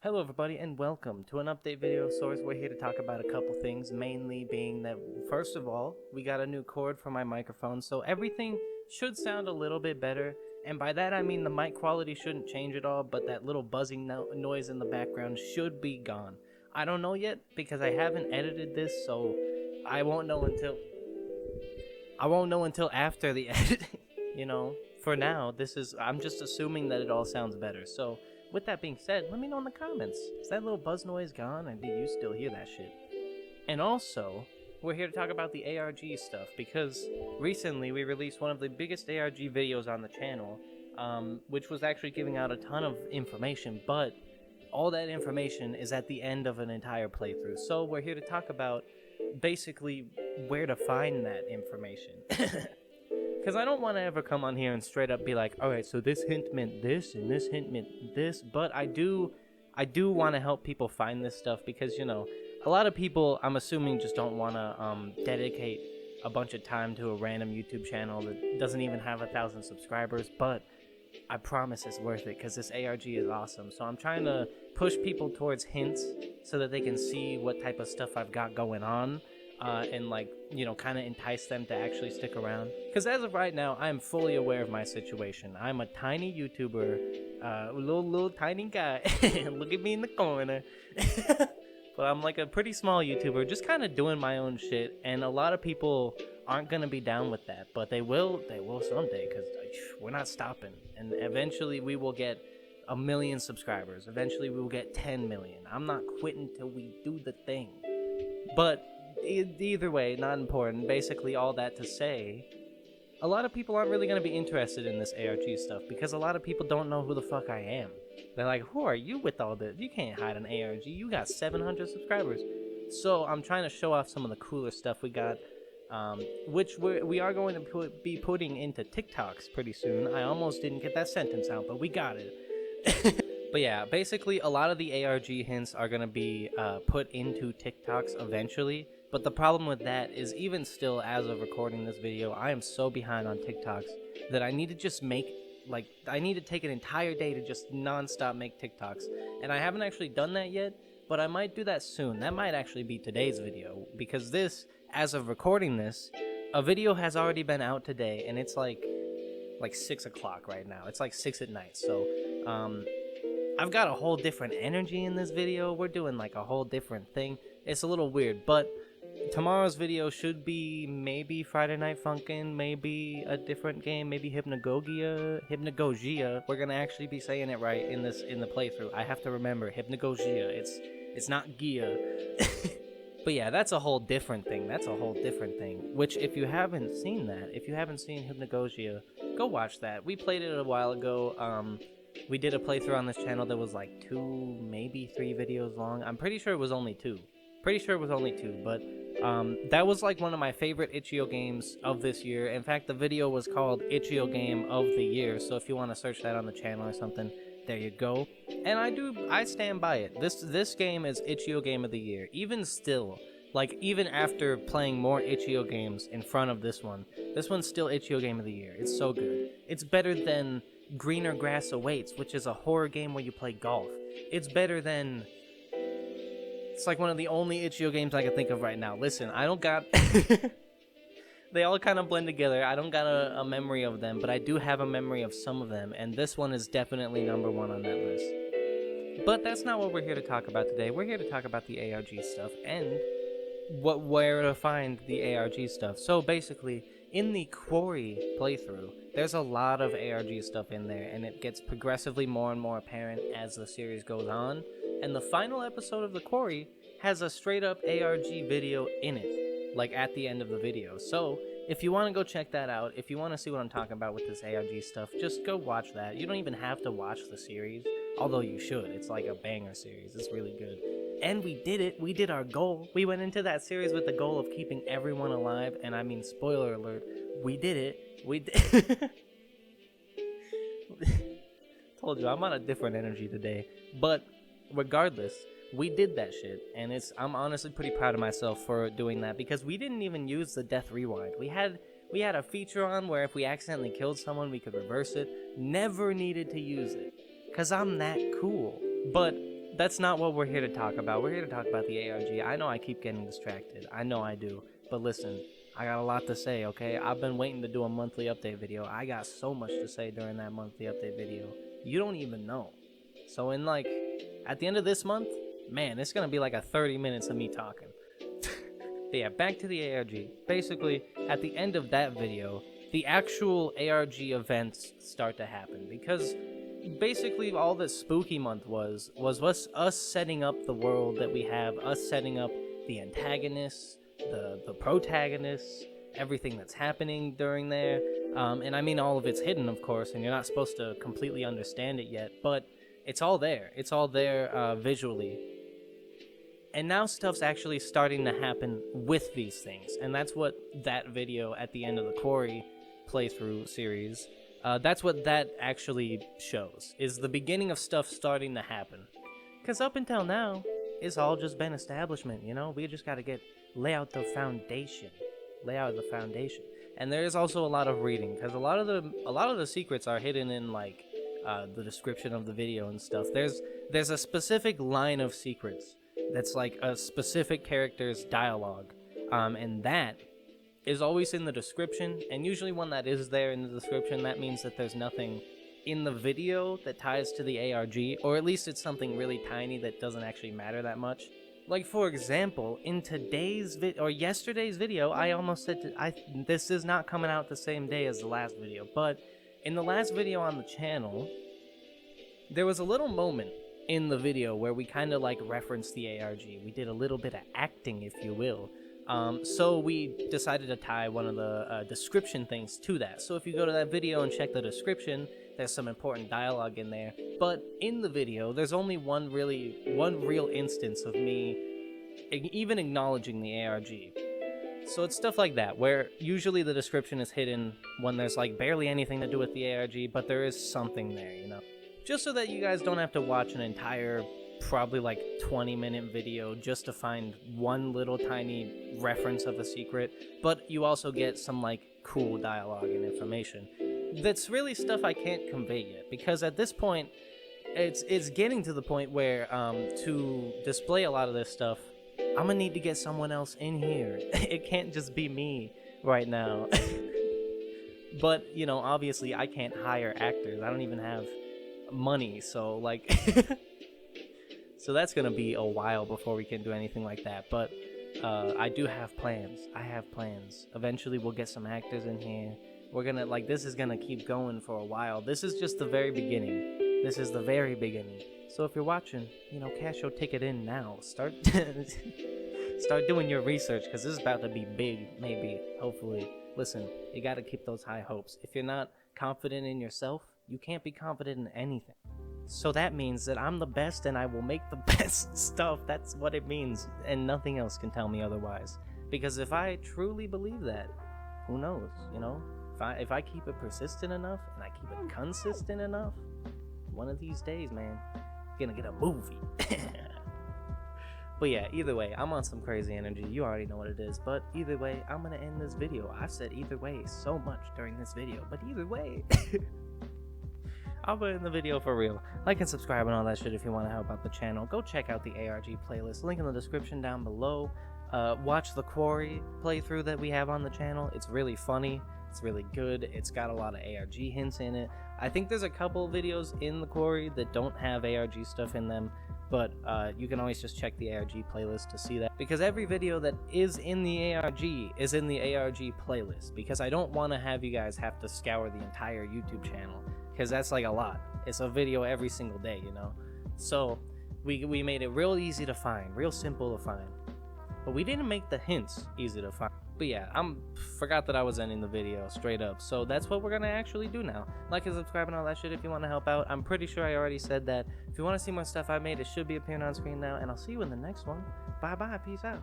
Hello everybody and welcome to an update video of sorts. We're here to talk about a couple things, mainly being that first of all, we got a new cord for my microphone, so everything should sound a little bit better. And by that I mean the mic quality shouldn't change at all, but that little buzzing noise in the background should be gone. I don't know yet because I haven't edited this, so I won't know until after the editing. You know, for now, I'm just assuming that it all sounds better. So with that being said, let me know in the comments. Is that little buzz noise gone, or do you still hear that shit? And also, we're here to talk about the ARG stuff, because recently we released one of the biggest ARG videos on the channel, which was actually giving out a ton of information, but all that information is at the end of an entire playthrough. So we're here to talk about basically where to find that information. Because I don't want to ever come on here and straight up be like, alright, so this hint meant this, and this hint meant this, but I do want to help people find this stuff, because, you know, a lot of people, I'm assuming, just don't want to dedicate a bunch of time to a random YouTube channel that doesn't even have 1,000 subscribers, but I promise it's worth it, because this ARG is awesome. So I'm trying to push people towards hints so that they can see what type of stuff I've got going on. And, like, you know, kind of entice them to actually stick around. Because as of right now, I am fully aware of my situation. I'm a tiny YouTuber, little tiny guy. Look at me in the corner. But I'm like a pretty small YouTuber, just kind of doing my own shit. And a lot of people aren't going to be down with that. But they will someday, because we're not stopping. And eventually we will get 1 million subscribers. Eventually we will get 10 million. I'm not quitting till we do the thing. But either way, not important. Basically, all that to say, a lot of people aren't really going to be interested in this ARG stuff, because a lot of people don't know who the fuck I am. They're like, who are you with all this? You can't hide an ARG. You got 700 subscribers. So I'm trying to show off some of the cooler stuff we got, which we are going to be putting into TikToks pretty soon. I almost didn't get that sentence out, but we got it. But yeah, basically a lot of the ARG hints are going to be put into TikToks eventually. But the problem with that is, even still, as of recording this video, I am so behind on TikToks that I need to just I need to take an entire day to just non-stop make TikToks. And I haven't actually done that yet, but I might do that soon. That might actually be today's video, because this, as of recording this, a video has already been out today, and it's like 6 o'clock right now. It's like 6 at night, so, I've got a whole different energy in this video. We're doing like a whole different thing. It's a little weird, but tomorrow's video should be maybe Friday Night Funkin', maybe a different game, maybe Hypnagogia. We're gonna actually be saying it right in the playthrough. I have to remember Hypnagogia. It's not Gia. But yeah, that's a whole different thing. Which, if you haven't seen Hypnagogia, go watch that. We played it a while ago. We did a playthrough on this channel that was like 2, maybe 3 videos long. I'm pretty sure it was only 2. But that was like one of my favorite Itch.io games of this year. In fact, the video was called Itch.io Game of the Year, so if you want to search that on the channel or something, there you go. And I stand by it. This game is Itch.io Game of the Year. Even still, like, even after playing more Itch.io games in front of this one's still Itch.io Game of the Year. It's so good. It's better than Greener Grass Awaits, which is a horror game where you play golf. It's better than... It's like one of the only Itch.io games I can think of right now. Listen, I don't got... They all kind of blend together. I don't got a memory of them, but I do have a memory of some of them, and this one is definitely number 1 on that list. But that's not what we're here to talk about today. We're here to talk about the ARG stuff and where to find the ARG stuff. So basically, in the Quarry playthrough, there's a lot of ARG stuff in there, and it gets progressively more and more apparent as the series goes on. And the final episode of the Quarry has a straight up ARG video in it, like at the end of the video. So if you want to go check that out, if you want to see what I'm talking about with this ARG stuff, just go watch that. You don't even have to watch the series, although you should. It's like a banger series. It's really good. And we did it. We did our goal. We went into that series with the goal of keeping everyone alive, and I mean, spoiler alert, we did it. We did. Told you, I'm on a different energy today. But regardless, we did that shit, and I'm honestly pretty proud of myself for doing that, because we didn't even use the death rewind. We had a feature on where if we accidentally killed someone, we could reverse it. Never needed to use it, because I'm that cool. But that's not what we're here to talk about. We're here to talk about the ARG. I know I keep getting distracted. I know I do. But listen, I got a lot to say, okay? I've been waiting to do a monthly update video. I got so much to say during that monthly update video. You don't even know. So in like, at the end of this month, man, it's gonna be like a 30 minutes of me talking. But yeah, back to the ARG. Basically, at the end of that video, the actual ARG events start to happen, because basically all that Spooky Month was us setting up the world that we have, us setting up the antagonists, the protagonists, everything that's happening during there. And I mean, all of it's hidden, of course, and you're not supposed to completely understand it yet, but it's all there. It's all there visually. And now stuff's actually starting to happen with these things, and that's what that video at the end of the Quarry playthrough series, that's what that actually shows, is the beginning of stuff starting to happen. Because up until now, it's all just been establishment, you know? We just gotta lay out the foundation. And there's also a lot of reading, because a lot of the secrets are hidden in like the description of the video and stuff. There's a specific line of secrets that's like a specific character's dialogue, and that is always in the description, and usually when that is there in the description, that means that there's nothing in the video that ties to the ARG, or at least it's something really tiny that doesn't actually matter that much. Like, for example, in yesterday's video, I almost said this is not coming out the same day as the last video, but in the last video on the channel, there was a little moment in the video where we kind of like referenced the ARG. We did a little bit of acting, if you will. So we decided to tie one of the description things to that. So if you go to that video and check the description, there's some important dialogue in there. But in the video, there's only one real instance of me even acknowledging the ARG. So it's stuff like that, where usually the description is hidden when there's like barely anything to do with the ARG, but there is something there, you know? Just so that you guys don't have to watch an entire, probably like 20-minute video just to find one little tiny reference of a secret, but you also get some like cool dialogue and information. That's really stuff I can't convey yet, because at this point, it's getting to the point where to display a lot of this stuff, I'm gonna need to get someone else in here. It can't just be me right now. But, you know, obviously I can't hire actors. I don't even have money, so like so that's gonna be a while before we can do anything like that. But I do have plans. Eventually we'll get some actors in here. We're gonna, like, this is gonna keep going for a while. This is just the very beginning. So if you're watching, you know, cash your ticket in now. Start doing your research, because this is about to be big, maybe, hopefully. Listen, you gotta keep those high hopes. If you're not confident in yourself, you can't be confident in anything. So that means that I'm the best and I will make the best stuff. That's what it means, and nothing else can tell me otherwise. Because if I truly believe that, who knows, you know? If I keep it persistent enough and I keep it consistent enough, one of these days, man, I'm gonna get a movie. But yeah, either way, I'm on some crazy energy. You already know what it is. But either way, I'm gonna end this video. I've said either way so much during this video, but either way, I'll put in the video for real. Like and subscribe and all that shit if you want to help out the channel. Go check out the ARG playlist, link in the description down below. Watch the Quarry playthrough that we have on the channel. It's really funny. It's really good. It's got a lot of ARG hints in it. I think there's a couple videos in the Quarry that don't have ARG stuff in them, but you can always just check the ARG playlist to see that, because every video that is in the ARG is in the ARG playlist, because I don't want to have you guys have to scour the entire YouTube channel, because that's like a lot. It's a video every single day, you know? So we made it real easy to find, real simple to find, but we didn't make the hints easy to find. But yeah, forgot that I was ending the video straight up, so that's what we're gonna actually do now. Like and subscribe and all that shit if you want to help out. I'm pretty sure I already said that. If you want to see more stuff I made, it should be appearing on screen now, and I'll see you in the next one. Bye bye, peace out.